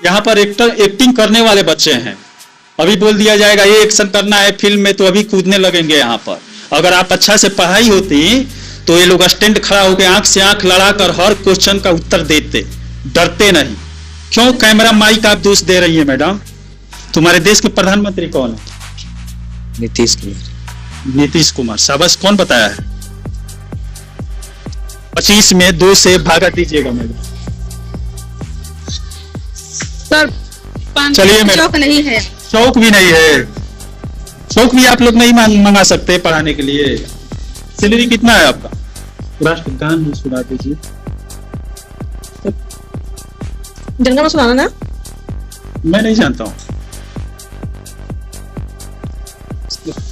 यहाँ पर एक्टिंग करने वाले बच्चे हैं। अभी बोल दिया जाएगा ये एक्शन करना है फिल्म में, तो अभी कूदने लगेंगे यहाँ पर। अगर आप अच्छा से पढ़ाई होती तो ये लोग स्टैंड खड़ा होकर आंख से आंख लड़ाकर हर क्वेश्चन का उत्तर देते, डरते नहीं। क्यों कैमरा माइक आप दोष दे रही है मैडम? तुम्हारे देश के प्रधानमंत्री कौन है? नीतीश कुमार। नीतीश कुमार। शाबाश। कौन बताया है? 25 में 2 से भागा दीजिएगा मैडम। सर चलिए मैडम। चौक नहीं है। चौक भी नहीं है। चौक भी आप लोग नहीं मंगा सकते पढ़ाने के लिए। सैलरी कितना है आपका? राष्ट्रगान भी सुना दीजिए। जनगण सुनाना ना? मैं नहीं जानता हूँ।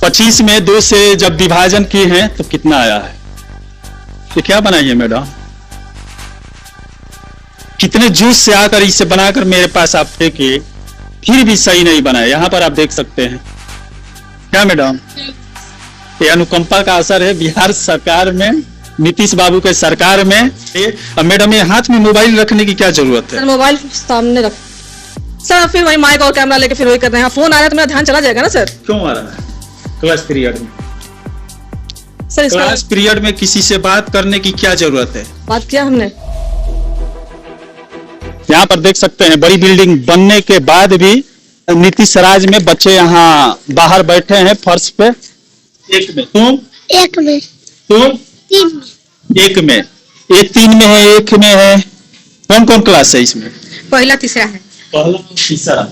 25 में 2 से जब विभाजन किए हैं तो कितना आया है? ये क्या बनाइए मैडम? कितने जूस से आकर इसे बनाकर मेरे पास आप फेंके, फिर भी सही नहीं बनाए। यहाँ पर आप देख सकते हैं। क्या मैडम? ये अनुकंपा का असर है बिहार सरकार में, नीतीश बाबू के सरकार में। अब मैडम ये हाथ में मोबाइल रखने की क्या जरूरत है? सर मोबाइल सामने रख। सर फिर वही माइक और कैमरा लेके फिर वही कर रहे हैं। फोन आ रहा है तो मेरा ध्यान चला जाएगा ना सर। क्यों आ रहा है? क्लास पीरियड में। सर क्लास पीरियड में किसी से बात करने की क्या जरूरत है? बात किया हमने। यहाँ पर देख सकते हैं बड़ी बिल्डिंग बनने के बाद भी नीतीश राज में बच्चे यहाँ बाहर बैठे हैं फर्श पे। एक में तुम, एक में तुम, 3 में, एक में, ये 3 में है, एक में है। कौन कौन क्लास है इसमें? पहला तीसरा है। पहला तीसरा।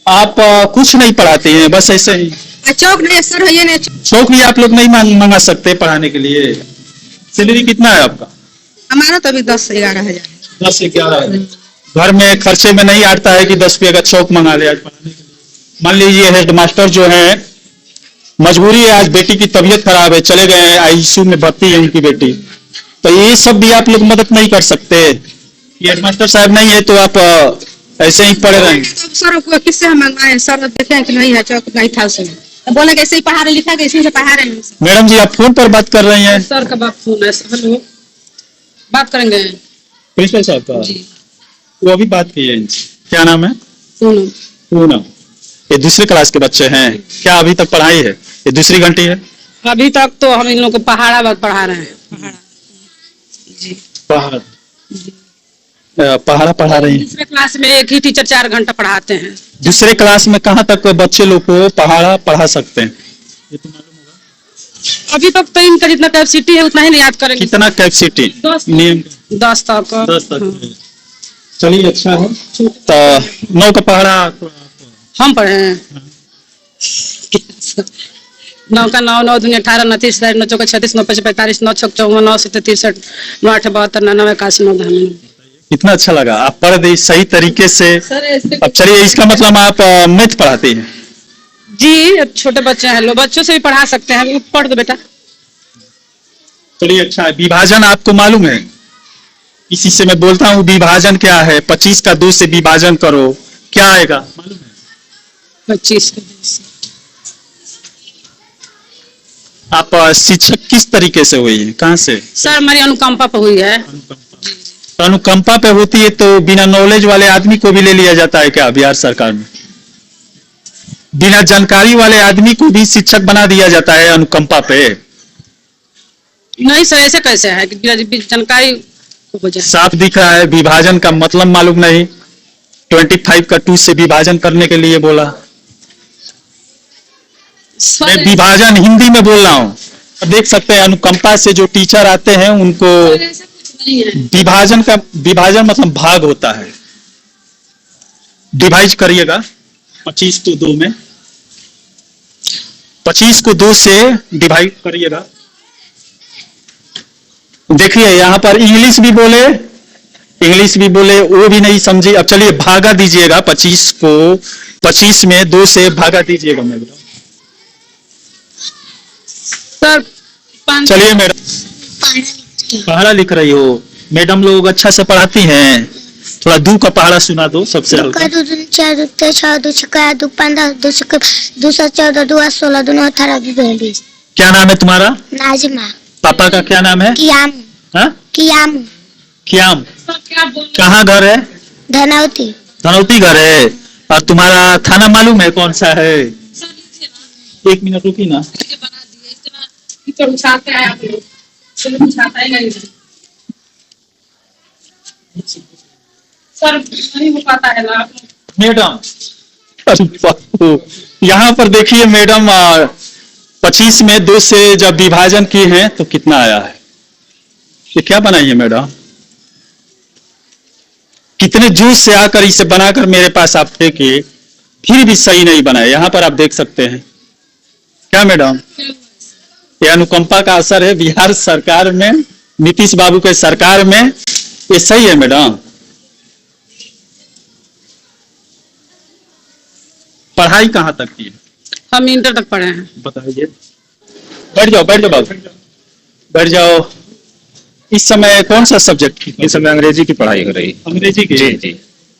आप कुछ नहीं पढ़ाते हैं, बस ऐसे ही? चौक नहीं सर है, ये नहीं। चौक भी आप लोग नहीं मंगा सकते पढ़ाने के लिए। सैलरी कितना है आपका? हमारा तो अभी 10-11 हजार। 10 से 11 है। घर में खर्चे में नहीं आता है कि 10 रुपये का चौक मंगा ले आज पढ़ाने के लिए। मान लीजिए हेडमास्टर जो है, मजबूरी है, आज बेटी की तबीयत खराब है, चले गए आईसीयू में भर्ती है उनकी बेटी, तो ये सब भी आप लोग मदद नहीं कर सकते। ये हेडमास्टर साहब नहीं है तो आप ऐसे ही पढ़े रहेंगे। सर को किससे हम मंगवाए? सर देखे हैं कि नहीं है, चौक नहीं था उसमें, तो बोले कैसे ही पढ़ा रहे, लिखा के इसी से पढ़ा रहे हैं। मैडम जी आप फोन पर बात कर रही हैं? सर का बात फोन है। हेलो, बात करेंगे प्रिंसिपल साहब का जी। वो अभी बात की है। क्या नाम है? पूनम। पूनम। ये दूसरे क्लास के बच्चे हैं क्या? अभी तक पढ़ाई है? ये दूसरी घंटी है? अभी तक तो हम इन लोगों को पहाड़ा पढ़ा रहे हैं। पहाड़ा जी। पहाड़ा पढ़ा रही हैं। दूसरे क्लास में एक ही टीचर 4 घंटा पढ़ाते हैं। दूसरे क्लास में कहाँ तक बच्चे लोग को पहाड़ा पढ़ा सकते हैं? ये तो मालूम होगा। अभी तक तो इनका जितना कैपेसिटी है उतना ही नहीं याद करेंगे। कितना कैपेसिटी? 10 तक। 10 तक। चलिए अच्छा है। तो 9 का पहाड़ा हम पढ़े हैं। 9 का 9, 9 दूनी 18, 29, 9 चौका 36, 9 5 45, 9 6 54, 9 7 63, 9 8 72, 9 9 81, 9 10। कितना अच्छा लगा, आप पढ़ दी सही तरीके से। अब चलिए इसका मतलब आप मैथ पढ़ाते हैं? जी, छोटे बच्चे हैं, लो बच्चों से भी पढ़ा सकते हैं। पढ़ दो बेटा। चलिए अच्छा है। विभाजन आपको मालूम है? इसी से मैं बोलता हूँ विभाजन क्या है। 25 का 2 से विभाजन करो, क्या आएगा मालूम है? 25 का 2 से। आप शिक्षक किस तरीके से हुई है? कहाँ से? सर हमारी अनुकंपा पे हुई है। तो अनुकंपा पे होती है तो बिना नॉलेज वाले आदमी को भी ले लिया जाता है क्या बिहार सरकार में? बिना जानकारी वाले आदमी को भी शिक्षक बना दिया जाता है अनुकंपा पे? नहीं सर, ऐसे कैसे है कि जानकारी हो जाए? साफ दिख रहा है विभाजन का मतलब मालूम नहीं। 25 का 2 से विभाजन करने के लिए बोला। मैं विभाजन हिंदी में बोल रहा हूँ। देख सकते हैं अनुकंपा से जो टीचर आते हैं उनको विभाजन मतलब भाग होता है। डिवाइड करिएगा 25 को 2 में। 25 को 2 से डिवाइड करिएगा। देखिए यहाँ पर इंग्लिश भी बोले वो भी नहीं समझी। अब चलिए भागा दीजिएगा 25 को। 25 में 2 से भागा दीजिएगा मैडम। सर चलिए मैडम, पहाड़ा लिख रही हो। मैडम लोग अच्छा से पढ़ाती हैं। थोड़ा 2 का पहाड़ा सुना दो सबसे हल्का। 2 दूनी 4, 2 6, 6 2 6 2 15, 2 14, 2 16, 2 18, 2 20। क्या नाम है तुम्हारा? नाजिमा। पापा का क्या नाम है? कियाम। हाँ? कियाम। क्याम। कहाँ घर है? धनावती। धनौती घर है। और तुम्हारा थाना मालूम है कौन सा है? एक मिनट रुकी ना। उठाते हैं आप लोग, उठाता ही नहीं सर, नहीं हो पाता है ना। मैडम, अरे बापू, यहाँ पर देखिए मैडम, 25 में 2 से जब विभाजन किए हैं तो कितना आया है? ये क्या बनाई है मैडम? कितने जूस से आकर इसे बनाकर मेरे पास आप फेंके, फिर भी सही नहीं बनाए। यहाँ पर आप देख सकते हैं। क्या मैडम, ये अनुकंपा का असर है बिहार सरकार में, नीतीश बाबू के सरकार में। ये सही है मैडम? पढ़ाई कहाँ तक की है? हम इंटर तक पढ़े हैं। बताइए। बैठ जाओ बाबू, बैठ जाओ। इस समय कौन सा सब्जेक्ट की? इस समय अंग्रेजी की पढ़ाई हो रही। अंग्रेजी की? जी जी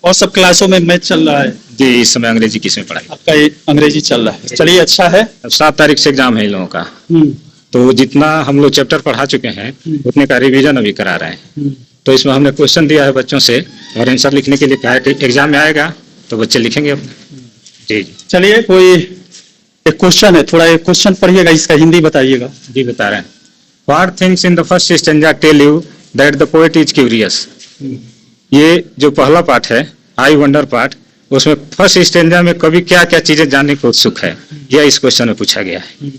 और सब क्लासों में मैथ चल रहा है? जी, इस समय अंग्रेजी की इसमें पढ़ाई। आपका ये अंग्रेजी चल रहा है, चलिए अच्छा है। अब 7 तारीख से एग्जाम है इन लोगों का, तो जितना हम लोग चैप्टर पढ़ा चुके हैं उतने का रिवीजन अभी करा रहे हैं। तो इसमें हमने क्वेश्चन दिया है बच्चों से और आंसर लिखने के लिए कहा है कि एग्जाम में आएगा तो बच्चे लिखेंगे अपने। जी जी चलिए, कोई एक क्वेश्चन है, थोड़ा एक क्वेश्चन पढ़िएगा, इसका हिंदी बताइएगा। जी बता रहे हैं। What things in the first stanza tell you that the poet is curious? ये जो पहला पार्ट है, आई वंडर पार्ट, उसमें फर्स्ट स्टेंजा में कवि क्या क्या चीजें जानने को उत्सुक है, यह इस क्वेश्चन में पूछा गया है।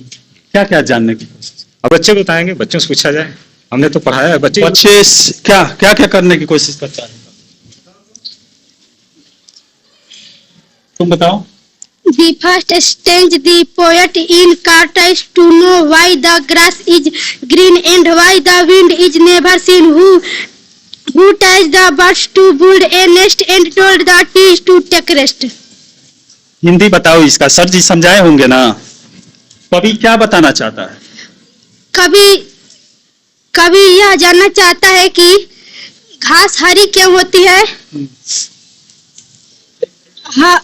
क्या क्या जानने की कोशिश? अब बच्चे बताएंगे, बच्चों से पूछा जाए। हमने तो पढ़ाया है, बच्चे क्या क्या क्या करने की कोशिश करता है? तुम बताओ। The first stanza, the poet inquires to know why the grass is green and why the wind is never seen. Who tells the birds to build a nest and told the trees to take rest? Hindi बताओ इसका। Sir जी समझाए होंगे ना। कवि क्या बताना चाहता है? कवि यह जानना चाहता है कि घास हरी क्यों होती है। हाँ,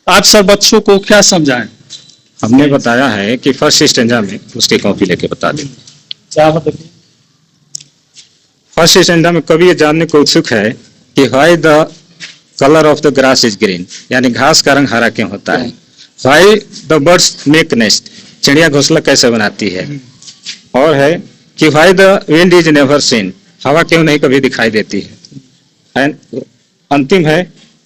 आप सब बच्चों को क्या समझाएं? हमने बताया है कि फर्स्ट स्टेंजा में उसके कॉपी लेके बता दें। क्या बताइए? फर्स्ट स्टेंजा में कवि ये जानने को उत्सुक है कि why the colour of the grass is green, यानी घास का रंग हरा क्यों होता है। Why the birds make nest, चिड़िया घोंसला कैसे बनाती है। और है कि why the wind is never seen, हवा क्यों नहीं कभी दिखाई देती है। एंड अंतिम है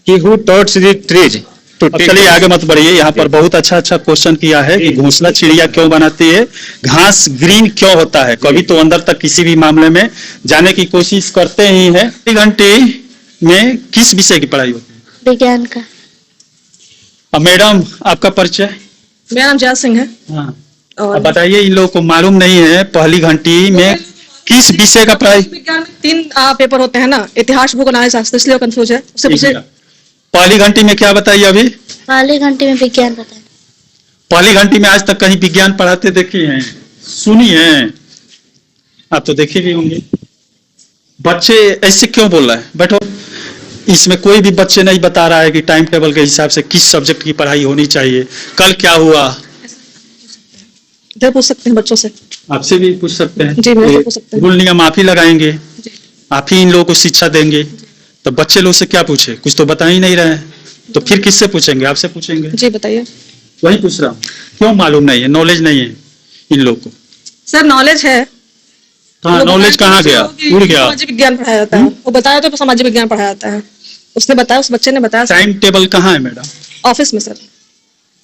कि who thoughts the trees to take. चलिए आगे मत बढ़िए। यहाँ पर बहुत अच्छा क्वेश्चन किया है कि घोंसला चिड़िया क्यों बनाती है, घास ग्रीन क्यों होता है। कभी तो अंदर तक किसी भी मामले में जाने की कोशिश करते ही है। 1 घंटे में किस विषय की पढ़ाई होती है? विज्ञान का। अब मैडम आपका परिचय? मेरा नाम जया सिंह है। हाँ, और अब बताइए, इन लोगों को मालूम नहीं है पहली घंटी में किस विषय का पढ़ाई? विज्ञान में 3 पेपर होते हैं ना, इतिहास, भूगोल, शास्त्र, इसलिए कंफ्यूज है। उससे पूछे पहली घंटी में क्या बताइए? अभी पहली घंटे में विज्ञान बताएं। पहली घंटी में आज तक कहीं विज्ञान पढ़ाते देखे हैं, सुनी है? आप तो देखे भी होंगे। बच्चे ऐसे क्यों बोल रहे हैं? बैठो। इसमें कोई भी बच्चे नहीं बता रहा है कि टाइम टेबल के हिसाब से किस सब्जेक्ट की पढ़ाई होनी चाहिए, कल क्या हुआ। इधर पूछ सकते हैं बच्चों से। आपसे भी पूछ सकते हैं। जी, मेरे से पूछ सकते हैं। रूल नियम आप ही लगाएंगे, आप ही इन लोगों को शिक्षा देंगे, तो बच्चे लोग से क्या पूछे? कुछ तो बता ही नहीं रहे हैं, तो फिर किससे पूछेंगे? आपसे पूछेंगे। जी बताइए। वही पूछ रहा हूँ, क्यों मालूम नहीं है, नॉलेज नहीं है इन लोग को? सर नॉलेज है। कहाँ नॉलेज कहाँ गया? उड़ गया। सामाजिक विज्ञान पढ़ाया जाता है, वो बताया तो सामाजिक विज्ञान पढ़ाया जाता है। उसने बताया, उस बच्चे ने बताया। टाइम टेबल कहाँ है मैडम? ऑफिस में सर,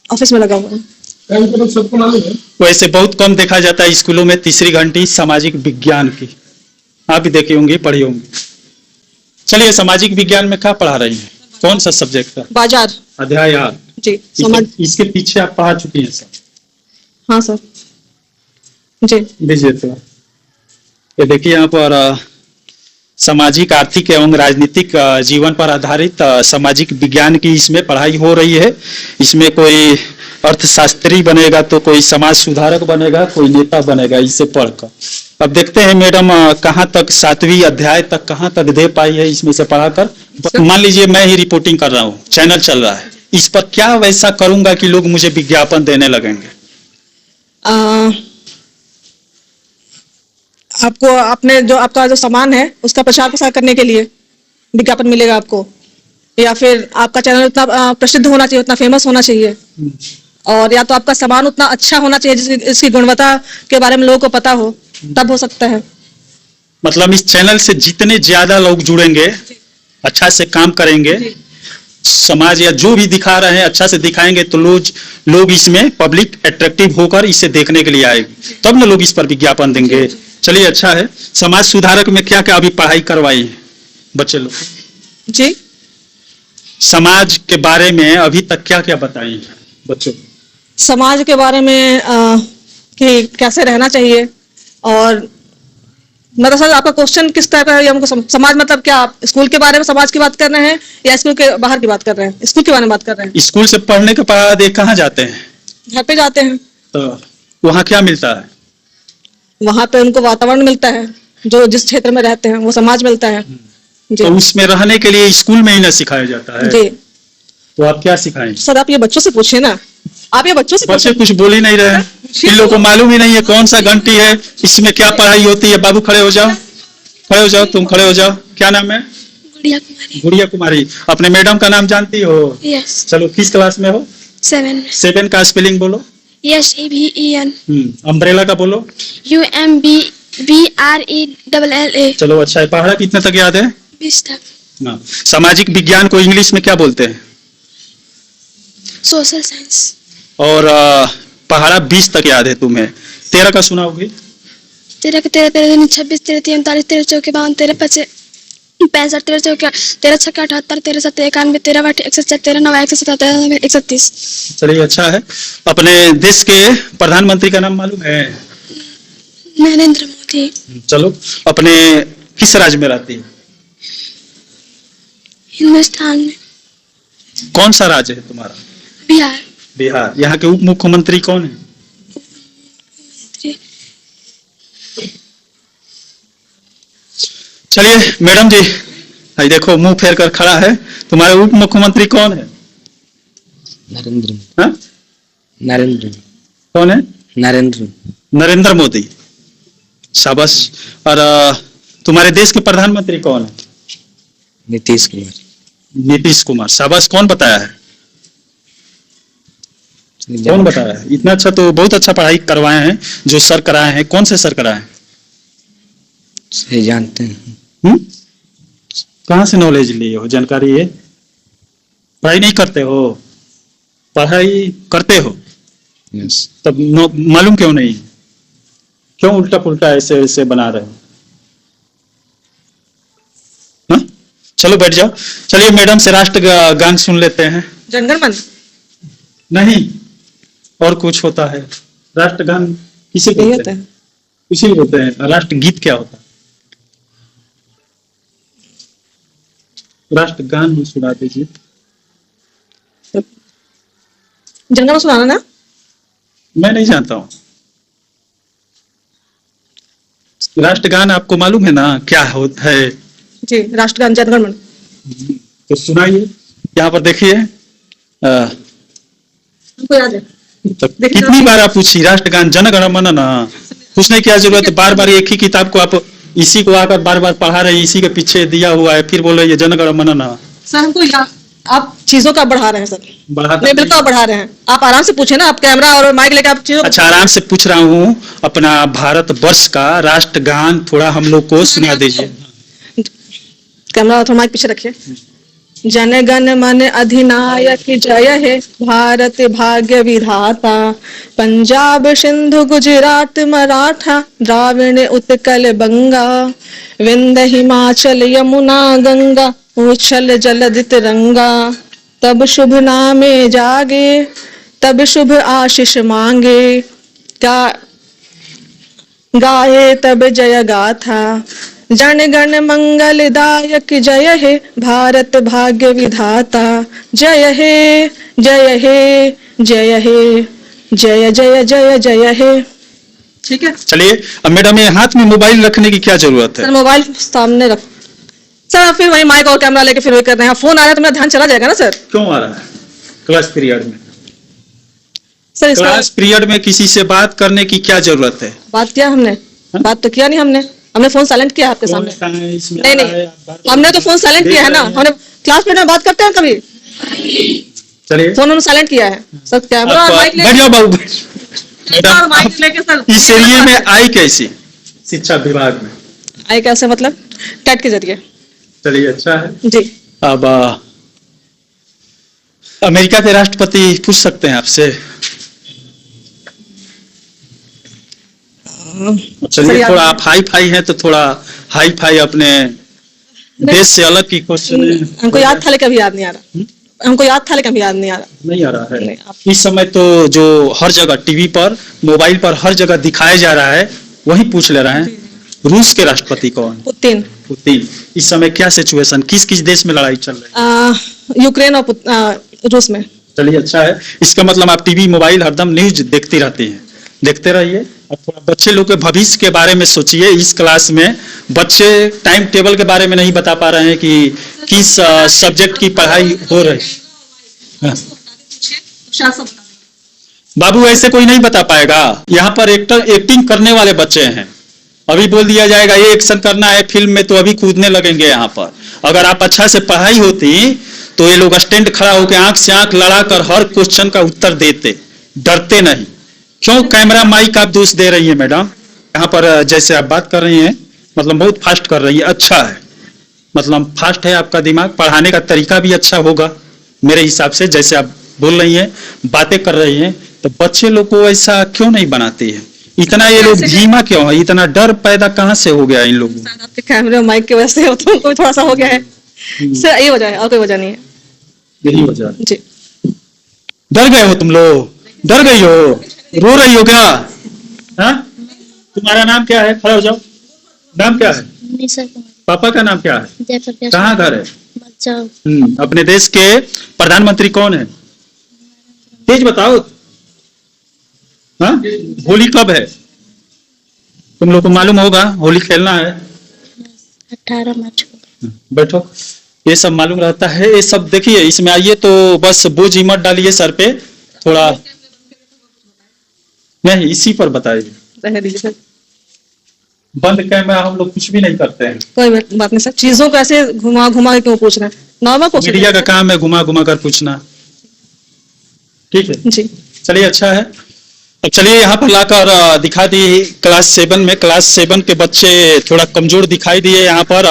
ऑफिस में लगा हुआ है। सबको मालूम है। वैसे बहुत कम देखा जाता है स्कूलों में तीसरी घंटी सामाजिक विज्ञान की। आप भी देखे होंगे, पढ़े होंगे। चलिए, सामाजिक विज्ञान में क्या पढ़ा रही हैं? कौन सा सब्जेक्ट का? बाजार। अध्याय 8। जी समाज। इसके पीछे आप पढ़ा चुकी हैं सर? हाँ सर। जी लीजिए। तो ये देखिए, यहाँ पर सामाजिक, आर्थिक एवं राजनीतिक जीवन पर आधारित सामाजिक विज्ञान की इसमें पढ़ाई हो रही है। इसमें कोई अर्थशास्त्री बनेगा तो कोई समाज सुधारक बनेगा, कोई नेता बनेगा, इसे पढ़कर। अब देखते हैं मैडम कहाँ तक 7वीं अध्याय तक कहाँ तक दे पाई है इसमें से पढ़ाकर। मान लीजिए मैं ही रिपोर्टिंग कर रहा हूँ, चैनल चल रहा है, इस पर क्या वैसा करूंगा कि लोग मुझे विज्ञापन देने लगेंगे? आपको अपने जो आपका जो सामान है उसका प्रचार प्रसार करने के लिए विज्ञापन मिलेगा आपको, या फिर आपका चैनल उतना प्रसिद्ध होना चाहिए, उतना फेमस होना चाहिए, और या तो आपका सामान उतना अच्छा होना चाहिए जिसकी गुणवत्ता के बारे में लोगों को पता हो, तब हो सकता है। मतलब इस चैनल से जितने ज्यादा लोग जुड़ेंगे, अच्छा से काम करेंगे, समाज या जो भी दिखा रहे हैं अच्छा से दिखाएंगे, तो लोग इसमें पब्लिक अट्रैक्टिव होकर इसे देखने के लिए आएगी, तब ना लोग इस पर विज्ञापन देंगे। चलिए, अच्छा है। समाज सुधारक में क्या क्या अभी पढ़ाई करवाई है बच्चे लोग? जी, समाज के बारे में अभी तक क्या क्या बताई है बच्चों को? समाज के बारे में कि कैसे रहना चाहिए, और मतलब सर आपका क्वेश्चन किस टाइप का है? हमको समाज मतलब क्या, आप स्कूल के बारे में समाज की बात कर रहे हैं या स्कूल के बाहर की बात कर रहे हैं? स्कूल के बारे में बात कर रहे हैं। स्कूल से पढ़ने के बाद ये कहाँ जाते हैं? घर पे जाते हैं, तो वहाँ क्या मिलता है? वहाँ पे उनको वातावरण मिलता है, जो जिस क्षेत्र में रहते हैं वो समाज मिलता है। जी, तो उसमें रहने के लिए स्कूल में ही ना सिखाया जाता है? जी तो आप क्या सिखाएं? सर, आप ये बच्चों से पूछिए ना, आप ये बच्चों से बच्चे पूछिए। कुछ बोल ही नहीं रहे हैं, इन लोगों को मालूम ही नहीं है कौन सा घंटी है, इसमें क्या पढ़ाई होती है। बाबू खड़े हो जाओ, खड़े हो जाओ, तुम खड़े हो जाओ। क्या नाम है? गुड़िया कुमारी। गुड़िया कुमारी। अपने मैडम का नाम जानती हो? यस। चलो, किस क्लास में हो? 7। 7 का स्पेलिंग बोलो। SEVEN अम्ब्रेला का बोलो। UMBBRELLA। चलो, अच्छा है। पहाड़ा कितने तक याद है? 20 तक। हाँ। सामाजिक विज्ञान को इंग्लिश में क्या बोलते हैं? Social science. और पहाड़ा 20 तक याद है तुम्हें। 13 का सुनाओगे? 13 के 13 13 26 13 39 13 चौके 52 13 5 65 13 चौके 13 छक्के 78 13 7 91 13 8 104 13 9 177 130। चलिए, अच्छा है। अपने देश के प्रधानमंत्री का नाम मालूम है? नरेंद्र मोदी। चलो, अपने किस राज्य में रहती है? हिंदुस्तान में। कौन सा राज्य है तुम्हारा? बिहार। बिहार। यहाँ के उप मुख्यमंत्री कौन है? चलिए मैडम जी, भाई देखो मुंह फेर कर खड़ा है। तुम्हारे उप मुख्यमंत्री कौन है? नरेंद्र। हाँ? नरेंद्र। कौन है? नरेंद्र। नरेंद्र मोदी। शाबाश। और तुम्हारे देश के प्रधानमंत्री कौन है? नीतीश कुमार। नीतीश कुमार। शाबाश। कौन बताया है? कौन बताया है? इतना अच्छा, तो बहुत अच्छा पढ़ाई करवाए हैं जो सर कराए हैं। कौन से सर कराए हैं? सही जानते हैं। कहाँ से नॉलेज लिए हो, जानकारी है? पढ़ाई नहीं करते हो? पढ़ाई करते हो यस। तब मालूम क्यों नहीं? क्यों उल्टा पुल्टा ऐसे ऐसे बना रहे हो? हाँ? चलो बैठ जाओ। चलिए मैडम से राष्ट्र गान सुन लेते हैं। जनगण मन नहीं, और कुछ होता है। राष्ट्रगान किसे यही बोलते होता हैं? है। इसी होते हैं। राष्ट्रगीत क्या होता है? राष्ट्रगान ही सुना दीजिए। जनगण मन सुनाना ना। मैं नहीं जानता हूँ। राष्ट्रगान आपको मालूम है ना क्या होता है? जी, राष्ट्रगान जनगण मन। तो सुनाइए। यहाँ पर देखिए। हमको याद है। तो कितनी बार आप पूछी राष्ट्रगान जनगण मन ना, पूछने की क्या जरूरत है? बार बार एक ही किताब को आप इसी को आकर बार बार पढ़ा रहे हैं, इसी के पीछे दिया हुआ है, फिर बोलो ये जनगण मन ना। सर हमको याद, आप चीजों का बढ़ा रहे हैं सर। बढ़ाता नहीं, बिल्कुल आप बढ़ा रहे हैं। आप आराम से पूछे ना, आप कैमरा और माइक लेकर आप चीजों। अच्छा, आराम से पूछ रहा हूँ। अपना भारत वर्ष का राष्ट्रगान थोड़ा हम लोग को सुना दीजिए। कैमरा और माइक पीछे रखिए। जन गण मन अधिनायक जय हे, भारत भाग्य विधाता, पंजाब सिंधु गुजरात मराठा, द्राविड़ उत्कल बंगा, विंध्य हिमाचल यमुना गंगा, उछल जलधि तिरंगा, तब शुभ नामे जागे, तब शुभ आशीष मांगे, गाए तब जय गाथा, जन गण मंगलदायक जय हे, भारत भाग्य विधाता, जय हे जय हे जय हे, जय जय जय जय हे। ठीक है। चलिए, अब मैडम ये हाथ में मोबाइल रखने की क्या जरूरत है? सर मोबाइल सामने रख। सर फिर वही माइक और कैमरा लेके फिर वही कर रहे हैं। फोन आ रहा है तो मेरा ध्यान चला जाएगा ना सर। क्यों आ रहा है? क्लास पीरियड में। सर इसका क्लास पीरियड में किसी से बात करने की क्या जरूरत है? बात किया हमने। बात तो किया नहीं हमने, हमने फोन साइलेंट किया आपके सामने। नहीं नहीं, हमने तो फोन साइलेंट किया है ना, हमने क्लास में बात करते हैं कभी, चलिए फोन हमने साइलेंट किया है सर। कैमरा और माइक बैठ जाओ बाबू। और माइक लेके सर इस एरिया में आई कैसी शिक्षा विभाग में? आई कैसे मतलब? टेट के जरिए। चलिए अच्छा है। जी अब अमेरिका के राष्ट्रपति पूछ सकते हैं आपसे? चलिए थोड़ा आप हाई फाई हैं तो थोड़ा हाई फाई अपने देश से अलग की क्वेश्चन। हमको याद था लेकिन अभी याद नहीं आ रहा, हमको याद था लेकिन अभी याद नहीं आ रहा। नहीं आ रहा है नहीं, इस समय तो जो हर जगह टीवी पर मोबाइल पर हर जगह दिखाया जा रहा है वही पूछ ले रहे हैं। रूस के राष्ट्रपति कौन? पुतिन। पुतिन। इस समय क्या सिचुएशन, किस किस देश में लड़ाई चल रही है? यूक्रेन और रूस में। चलिए अच्छा है। इसका मतलब आप टीवी मोबाइल हरदम न्यूज देखती रहती हैं, देखते रहिए। और थोड़ा बच्चे लोग के भविष्य के बारे में सोचिए। इस क्लास में बच्चे टाइम टेबल के बारे में नहीं बता पा रहे हैं कि किस सब्जेक्ट की पढ़ाई हो रही है। बाबू ऐसे कोई नहीं बता पाएगा। यहाँ पर एक्टिंग करने वाले बच्चे हैं। अभी बोल दिया जाएगा ये एक्शन करना है फिल्म में तो अभी कूदने लगेंगे यहाँ पर। अगर आप अच्छा से पढ़ाई होती तो ये लोग स्टैंड खड़ा होकर आंख से आंख लड़ाकर हर क्वेश्चन का उत्तर देते, डरते नहीं। क्यों कैमरा माइक आप दोष दे रही है मैडम? यहाँ पर जैसे आप बात कर रही हैं मतलब बहुत फास्ट कर रही है, अच्छा है, मतलब फास्ट है आपका दिमाग, पढ़ाने का तरीका भी अच्छा होगा मेरे हिसाब से। जैसे आप बोल रही हैं, बातें कर रही हैं, तो बच्चे लोग को ऐसा क्यों नहीं बनाती है? इतना ये लोग धीमा क्यों है? इतना डर पैदा कहाँ से हो गया इन लोगों को? आपके कैमरे और माइक की वजह से तो कोई थोड़ा सा हो गया है सर, यही वजह है और कोई वजह नहीं है। यही वजह है। जी। डर गए हो तुम लोग? डर गई हो? रो रही हो क्या? हाँ? तुम्हारा नाम क्या है? खड़ा हो जाओ। नाम क्या है? पापा का नाम क्या है? कहाँ घर है? अपने देश के प्रधानमंत्री कौन है? तेज बताओ। हाँ? होली कब है? तुम लोग को मालूम होगा, होली खेलना है 18 मार्च को। बैठो। ये सब मालूम रहता है, ये सब देखिए। इसमें आइए तो बस बोझ ही मत डालिए सर पे, थोड़ा नहीं इसी पर बताइए। रहने दीजिए सर, बंद कैमरा हम लोग कुछ भी नहीं करते हैं। कोई बात नहीं सर, चीजों को ऐसे घुमा घुमा के क्यों पूछ रहे हैं? Normal question. मीडिया का काम है घुमा घुमा कर पूछना, ठीक है जी। चलिए अच्छा है। अब चलिए यहाँ पर लाकर दिखा दी क्लास 7 में। क्लास 7 के बच्चे थोड़ा कमजोर दिखाई दिए यहाँ पर।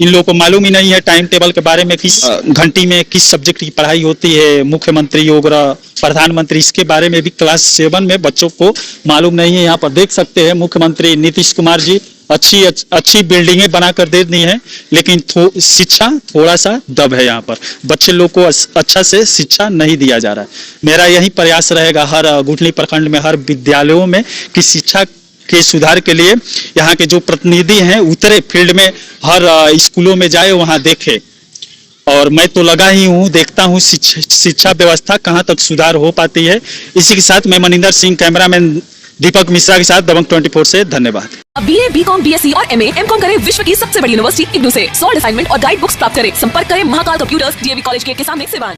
इन लोगों को मालूम ही नहीं है टाइम टेबल के बारे में, किस घंटी में किस सब्जेक्ट की पढ़ाई होती है, मुख्यमंत्री वगैरह प्रधानमंत्री, इसके बारे में भी क्लास 7 में बच्चों को मालूम नहीं है। यहाँ पर देख सकते हैं मुख्यमंत्री नीतीश कुमार जी अच्छी बिल्डिंगें बनाकर दे दी हैं, लेकिन शिक्षा थोड़ा सा दब है। यहाँ पर बच्चे लोग को अच्छा से शिक्षा नहीं दिया जा रहा है। मेरा यही प्रयास रहेगा हर गुठली प्रखंड में, हर विद्यालयों में, कि शिक्षा के सुधार के लिए यहाँ के जो प्रतिनिधि हैं उतरे फील्ड में, हर स्कूलों में जाए, वहाँ देखे। और मैं तो लगा ही हूँ, देखता हूँ शिक्षा व्यवस्था कहाँ तक सुधार हो पाती है। इसी के साथ मैं मनिंदर सिंह, कैमरामैन दीपक मिश्रा के साथ दबंग 24 से धन्यवाद। BA, BCom, BSc और MA, MCom करें विश्व की सबसे बड़ी यूनिवर्सिटी इग्नू से। 100 असाइनमेंट और गाइड बुक्स प्राप्त करें। संपर्क करें Mahakal computers, DAV college gate के सामने, सिवान।